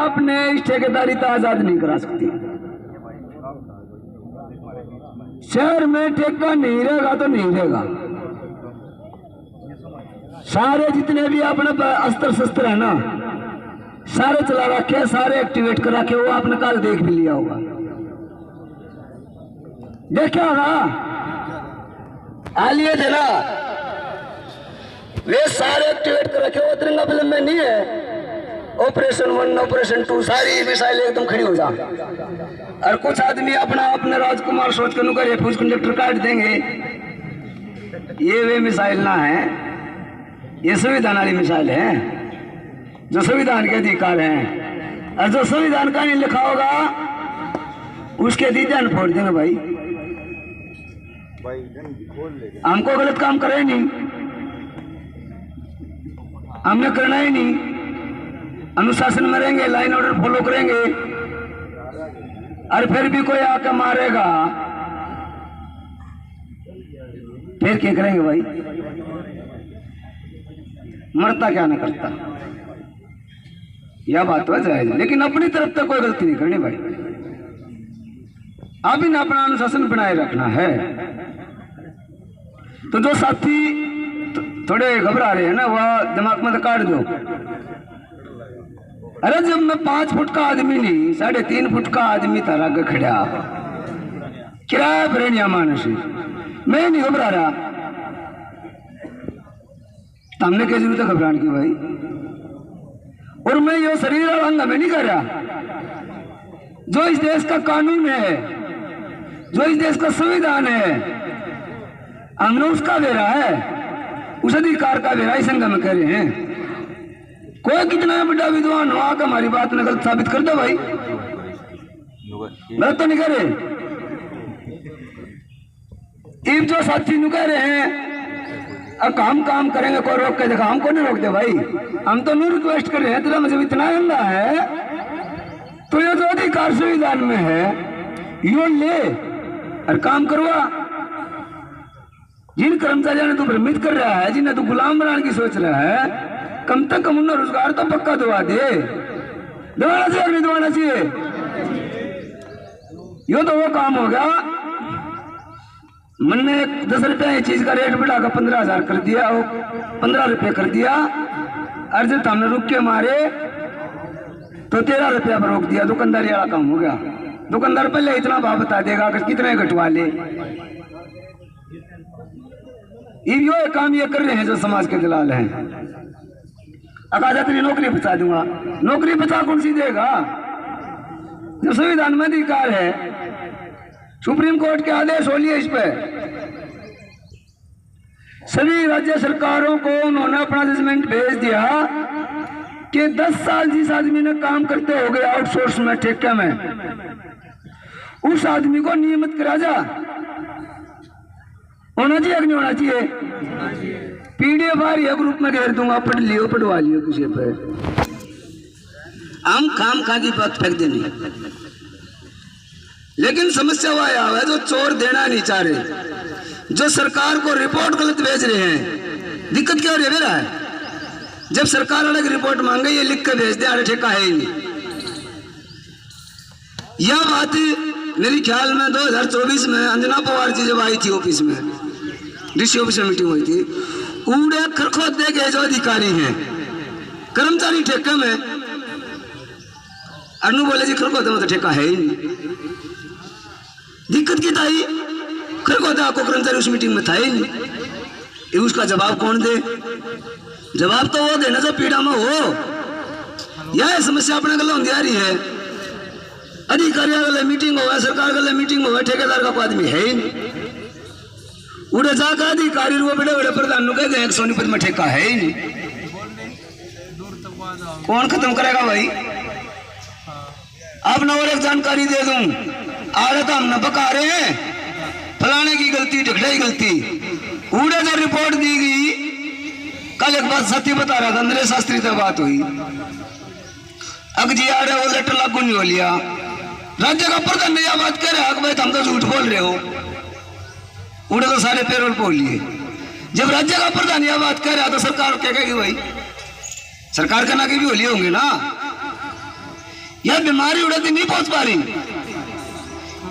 आपने इस ठेकेदारी तो आजाद नहीं करा सकती। शहर में ठेका नहीं रहेगा तो नहीं रहेगा। सारे जितने भी अपने अस्त्र शस्त्र है ना, सारे चला रखे, सारे एक्टिवेट कर रखे। वो आपने कल देख भी लिया होगा, देखा होगा। आलिए थे ना, वे सारे एक्टिवेट कर रखे। वो तिरंगा फिल्म में नहीं है ऑपरेशन 1 ऑपरेशन 2, सारी मिसाइल एकदम खड़ी हो जा। और कुछ आदमी अपने राजकुमार सोच कर नुकर फ्यूज कंडक्टर काट देंगे। ये वे मिसाइल ना है, ये संविधान वाली मिसाइल है, जो संविधान के अधिकार हैं। और जो संविधान का नहीं लिखा होगा उसके दीदान फोड़ देंगे भाई। हमको गलत काम करे नहीं, हमने करना ही नहीं। अनुशासन में रहेंगे, लाइन ऑर्डर फॉलो करेंगे। और फिर भी कोई आकर मारेगा फिर क्या करेंगे भाई? मरता क्या ना करता, यह बात तो जायज। लेकिन अपनी तरफ तक कोई गलती नहीं करनी भाई। अभी ना अपना अनुशासन बनाए रखना है। तो जो साथी थोड़े घबरा रहे हैं ना, वह दिमाग में काट दो। अरे जब मैं 5 फुट का आदमी नहीं, 3.5 फुट का आदमी था आगे खड़ा, किराया प्रेरणिया मानस, मैं नहीं घबरा रहा। हमने क्या जरूरत है घबराने की भाई? और मैं ये शरीर और अंग में नहीं कर रहा। जो इस देश का कानून है, जो इस देश का संविधान है, हमने उसका बेरा है, उस अधिकार का बेरा इस अंग में कह रहे हैं। कोई कितना बड़ा विद्वान हो आकर हमारी बात में गलत साबित कर दो भाई, गलत तो नहीं कह रहे। इब जो साथी नु कह रहे हैं अब हम काम करेंगे, कोई रोक के देखा, हमको नहीं रोक दे भाई। हम तो नहीं रिक्वेस्ट कर रहे हैं, तेरा मतलब इतना अंधा है तो ये जो अधिकार संविधान में है यो ले और काम करवा। जिन कर्मचारियों ने तू भ्रमित कर रहा है, जिन्हें तू गुलाम बनाने की सोच रहा है, कम तक कम उन्हें रोजगार तो पक्का दवा दे। दवाना चाहिए नहीं दवाना चाहिए? यो तो वो काम हो गया। मैंने 10 रुपया ये चीज का रेट बढ़ाकर 15,000 कर दिया, वो 15 रुपये कर दिया। और जब हमने रुक के मारे तो 13 रुपया पर रोक दिया। दुकानदारी वाला काम हो गया। दुकानदार पहले इतना भाव बता देगा कि कितने घटवा ले। यो काम ये कर रहे हैं जो समाज के दलाल हैं। अकाजा तेरी नौकरी बचा दूंगा, नौकरी बचा कौन सी देगा? जब संविधान में अधिकार है, सुप्रीम कोर्ट के आदेश हो लिए इस पे। सभी राज्य सरकारों को उन्होंने अपना जजमेंट भेज दिया कि 10 साल जिस आदमी ने काम करते हो गए आउटसोर्स में, ठेके में, उस आदमी को नियमित करा जा। होना चाहिए कि नहीं होना चाहिए? पीडीएफ आ रही है, ग्रुप में घेर दूंगा, पढ़ लियो, पढ़वा लियो किसी पर। हम काम खा की बात फेंक देनी। लेकिन समस्या वह है जो चोर देना नहीं चाह रहे, जो सरकार को रिपोर्ट गलत भेज रहे हैं। दिक्कत क्या हो रही है मेरा? जब सरकार अलग रिपोर्ट मांगे, ये लिख के भेज दे अरे ठेका है ही नहीं। यह बात मेरे ख्याल में 2024 में अंजना पवार जी जब आई थी ऑफिस में, डीसी ऑफिस में मीटिंग हुई थी, ऊड़े खरखोद दे गए जो अधिकारी हैं कर्मचारी ठेके में, अनु बोले जी खरखोद में तो ठेका है ही नहीं। दिक्कत की ताई खरखोद आपको कर्मचारी उस मीटिंग में था ही नहीं। उसका जवाब कौन दे? जवाब तो वो देना जो पीड़ा में हो। यह समस्या अपने गले होती आ रही है। अधिकारियों गले मीटिंग हो, सरकार गले मीटिंग हो, ठेकेदार का कोई आदमी है ही नहीं। उड़े जाकर अधिकारी वो बड़े बड़े प्रधान कह गए सोनीपत में ठेका है ही नहीं। कौन खत्म करेगा भाई? अब न और एक जानकारी दे दूं, आड़े तो हम न बका रहे हैं, फलाने की गलती, ढकड़े की गलती। उड़े जो रिपोर्ट दी गई, कल एक बात सत्य बता रहा था, नरेश शास्त्री से बात हुई। अब जी आड़े वो लेटर लागू नहीं हो लिया। राज्य का प्रधान ने यह बात कह रहा है भाई तुम तो झूठ बोल रहे हो। उड़े तो सारे पेरोल बोल लिए। जब राज्य का प्रधान यह बात कह रहा तो सरकार क्या कहेगी भाई? सरकार के नाके भी होली होंगे ना। यह बीमारी उड़ती नहीं पहुंच पा रही।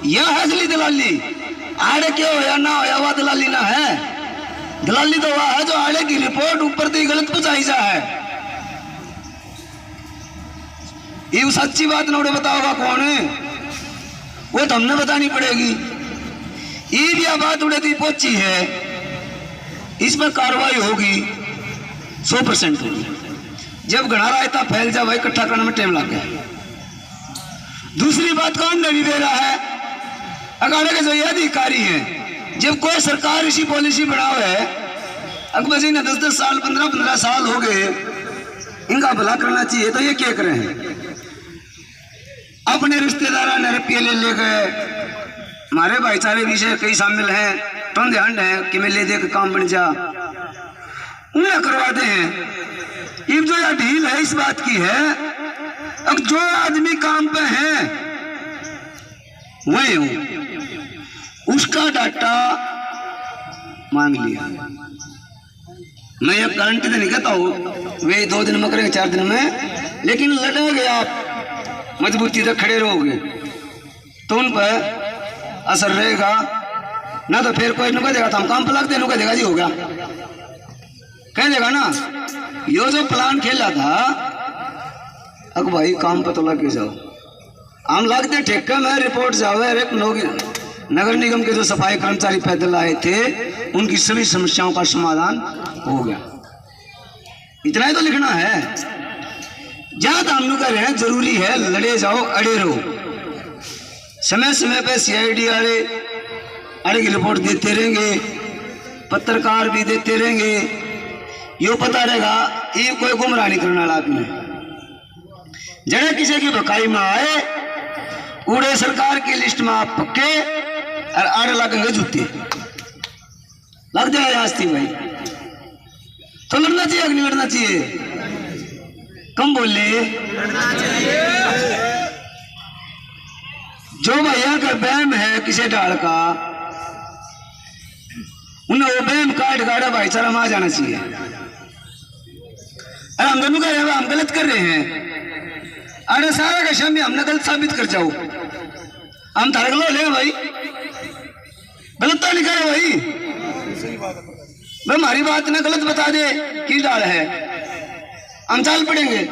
यह है असली दलाली। आड़े क्यों होया ना होया वह दलाली ना है। दलाली तो वह है जो आड़े की रिपोर्ट ऊपर से गलत पहुंचाई जा है। ये सच्ची बात ना उड़े बताओगा कौन है, वो तो हमने बतानी पड़ेगी। ये भी बात उड़े थी पहुंची है, इस पर कार्रवाई होगी 100% होगी। जब घना रायता फैल जाए भाई इकट्ठा करने में टाइम लग गया। दूसरी बात कौन ने भी बेरा है, अगाड़े के जो ये अधिकारी हैं, जब कोई सरकार इसी पॉलिसी बनाओ है, अकबर जी ने 10-10 साल 15-15 साल हो गए, इनका भला करना चाहिए तो ये क्या कर रहे हैं। अपने रिश्तेदार ने रुपये ले गए, हमारे भाईचारे विषय कई शामिल हैं, तुम ध्यान है कि मैं ले दे के काम बन जा, उन्हें करवाते हैं। ये जो यह ढील है इस बात की है, अब जो आदमी काम पे है वही हूं, उसका डाटा मांग लिया। मैं ये गारंटी तो नहीं कहता हूं वे 2 दिन में करेंगे 4 दिन में, लेकिन लड़ोगे आप मजबूती से खड़े रहोगे तो उन पर असर रहेगा। ना तो फिर कोई नुका देगा, तो हम काम पर लगते नुका देगा जी हो गया कह देगा ना। यो जो प्लान खेला था अब भाई काम पर तो लग के जाओ, हम लगते ठेके में रिपोर्ट जावे। एक नगर निगम के जो सफाई कर्मचारी पैदल आए थे उनकी सभी समस्याओं का समाधान हो गया। इतना ही तो लिखना है। जहां तो हम लोग कह रहे हैं जरूरी है लड़े जाओ अड़े रहो, समय समय पे CID अड़े की रिपोर्ट देते रहेंगे, पत्रकार भी देते रहेंगे। यो पता रहेगा ये कोई गुमराह नहीं करने वाला आपने। जड़े किसी की भकाई में आए उड़े सरकार की लिस्ट में आप पक्के और आड़े लगेंगे जूते लग जाए आस्ती भाई। तो लड़ना चाहिए कि नहीं लड़ना चाहिए, कम बोले। जो भैया का बैम है किसी डाल का, उन्हें वो बैम काट गाड़ा भाईचारा में आ जाना चाहिए। अरे हम दोनों कह रहे हैं हम गलत कर रहे हैं, अरे सारा का शामी हमने गलत साबित कर जाओ, हम तारक लो ले भाई, गलत तो नहीं करे भाई। भाई हमारी बात ना गलत बता दे की डाल है, हम चाल पड़ेंगे।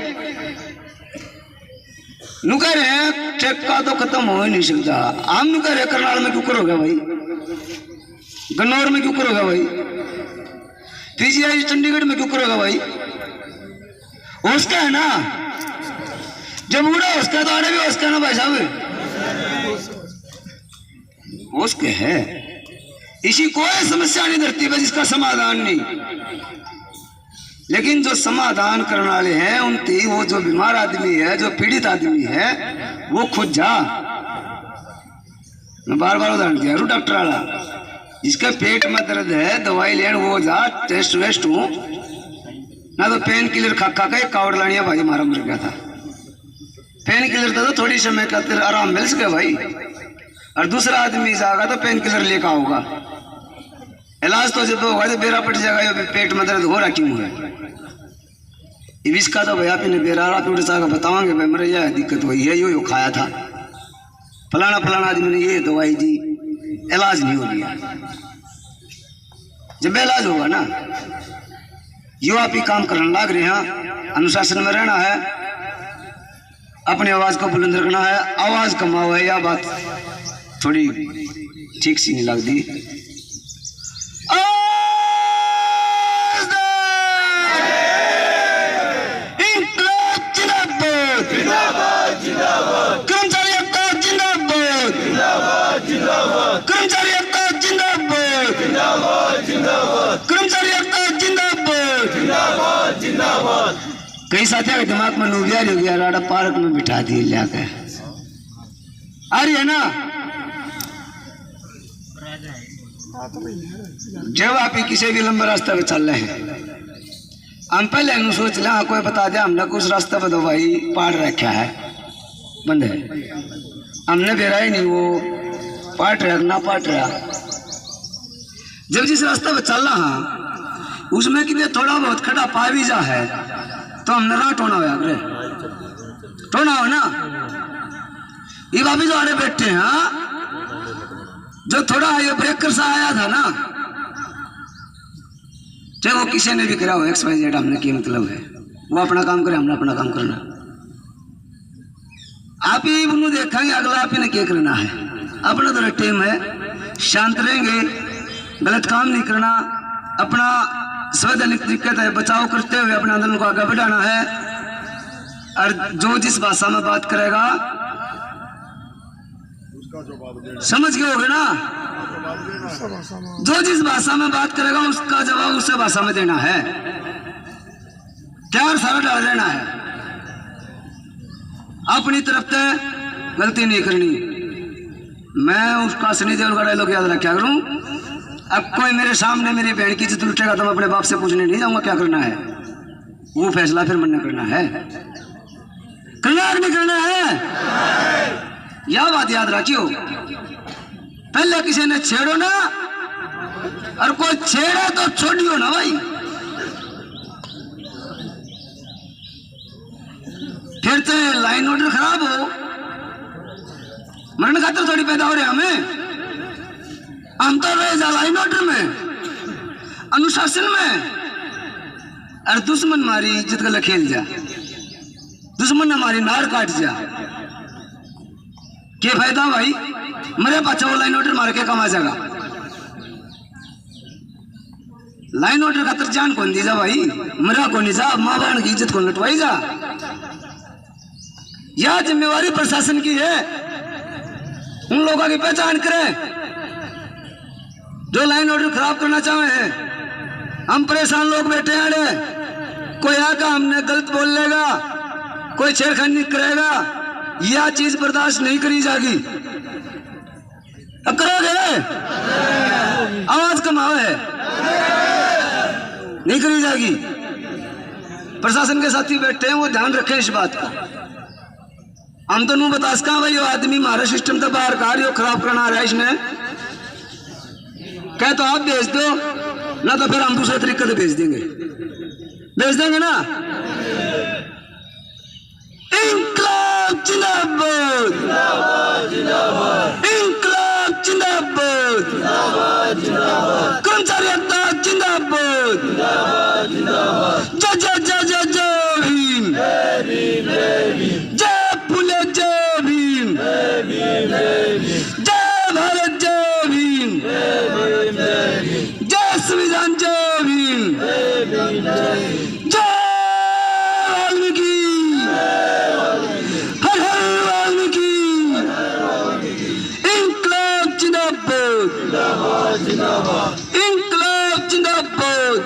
नु कह रहे हैं ठेका तो खत्म हो ही नहीं सकता, हम नु कह रहे करनाल में क्यों करोगे भाई, गन्नौर में क्यों करोगे भाई, PGI चंडीगढ़ में क्यों करोगे भाई। उसका है ना, जब उड़ा उसका तो आड़े भी उसका ना भाई साहब, उसके है। इसी कोई समस्या नहीं धरती पर जिसका समाधान नहीं, लेकिन जो समाधान करने वाले हैं उनकी वो जो बीमार आदमी है, जो पीड़ित आदमी है, वो खुद जा। मैं बार बार उदाहरण दिया रू डॉक्टर वाला, जिसका पेट में दर्द है दवाई लेन वो जा, टेस्ट वेस्ट हो ना, तो पेन किलर खा खा के कावड़ लानिया भाई मारा मर गया था। पेन किलर था तो थोड़ी समय का आराम मिल सके भाई, और दूसरा आदमी जाएगा तो पेन किलर लेकर आओगा। इलाज तो जब होगा तो बेरा पट जाएगा, ये पेट में दर्द हो रहा क्यों है, इसका तो भैया आपने बेरा रहा बताओगे भाई मेरे यह दिक्कत हुई है, यो खाया था फलाना फलाना आदमी ने ये दवाई दी, इलाज नहीं हो गया। जब इलाज होगा ना, यो आप ही काम करने लग रहे हैं, अनुशासन में रहना है, अपनी आवाज को बुलंद रखना है, आवाज कमाओ है। यह बात थोड़ी ठीक सी नहीं लगती। कर्मचारी एकता जिंदाबाद, कर्मचारी एकता जिंदाबाद, कर्मचारी एकता जिंदाबाद। कई साथियों के दिमाग में नूबियारी हो गया, राडा पार्क में बिठा दिए लाकर, आ रही है ना। जब आप किसी भी लंबे रास्ते पे चल रहे हैं, हम पहले सोच लें कोई बता दे हमने कुछ रास्ते पर दवाई पाड़ रखा है बंद है, हमने बेरा ही नहीं वो पाट रहा ना पाट रहा। जब जिस रास्ते पर चल रहा उसमें कि थोड़ा बहुत खड़ा पा भी जा है तो हमने राह टोना हुआ, टोना हो ना, ये भाभी जो आड़े बैठे हैं, हाँ, जो थोड़ा ये ब्रेकर सा आया था ना, चाहे वो किसी ने भी करा हो, XYZ, हमने क्या मतलब है, वो अपना काम करे, हमने अपना काम करना। आप ही उन्होंने देखेंगे, अगला आप ही ने क्या करना है। अपना तो टीम है, शांत रहेंगे, गलत काम नहीं करना, अपना संवैधानिक तरीके से बचाव करते हुए अपने आंदोलन को आगे बढ़ाना है। और जो जिस भाषा में बात करेगा समझ गए होगे ना, जो जिस भाषा में बात करेगा उसका जवाब उस भाषा में देना है, क्या सारा डाल देना है। अपनी तरफ से गलती नहीं करनी। मैं उसका सनी देओल का डायलॉग याद रखा करूं, अब कोई मेरे सामने मेरी बहन की इज्जत लुटेगा तो मैं अपने बाप से पूछने नहीं जाऊंगा क्या करना है, वो फैसला फिर मन करना है, करना नहीं करना है। यह बात याद रखियो, पहले किसी ने छेड़ो ना, और कोई छेड़े तो छोड़ियो ना भाई, फिर तो लाइन ऑर्डर खराब हो, मरण खातर थोड़ी पैदा हो रहे हमें। हम तो रहे जा लाइन ऑर्डर में, अनुशासन में। अरे दुश्मन मारी इज्जत का खेल जा, दुश्मन ने मारी नार काट जा, क्या फायदा भाई। मेरे पाछा वो लाइन ऑर्डर मार के कमा जाएगा, लाइन ऑर्डर खातर जान कौन दी जा भाई, मरा कौन जा, माँ बहन की इज्जत कौन लुटवाई जा। यह जिम्मेवारी प्रशासन की है, उन लोगों की पहचान करें जो लाइन ऑर्डर खराब करना चाहे हैं। हम परेशान लोग बैठे हैं, कोई आका हमने गलत बोल लेगा, कोई छेड़खानी करेगा, यह चीज बर्दाश्त नहीं करी जाएगी। अब करोगे, आवाज कमाओ है, नहीं करी जाएगी। प्रशासन के साथी बैठे हैं, वो ध्यान रखें इस बात का। हम तो नू बता सका भाई, आदमी हमारे सिस्टम तो बाहर कार्य खराब करना रहा है इसने, कह तो आप भेज दो ना, तो फिर हम दूसरे तरीके से भेज देंगे ना। इंकलाब जिंदाबाद, इंकलाब जिंदाबाद, कर्मचारी हत्या जिंदाबाद, जय जय जय जय जय भीम, जय फुले जय भीम, जय भारत जय भीम, जय संविधान जय भीम, जय वाल्मीकि, हर हर वाल्मीकि, इंकलाब जिंदाबाद, इंकलाब जिंदाबाद।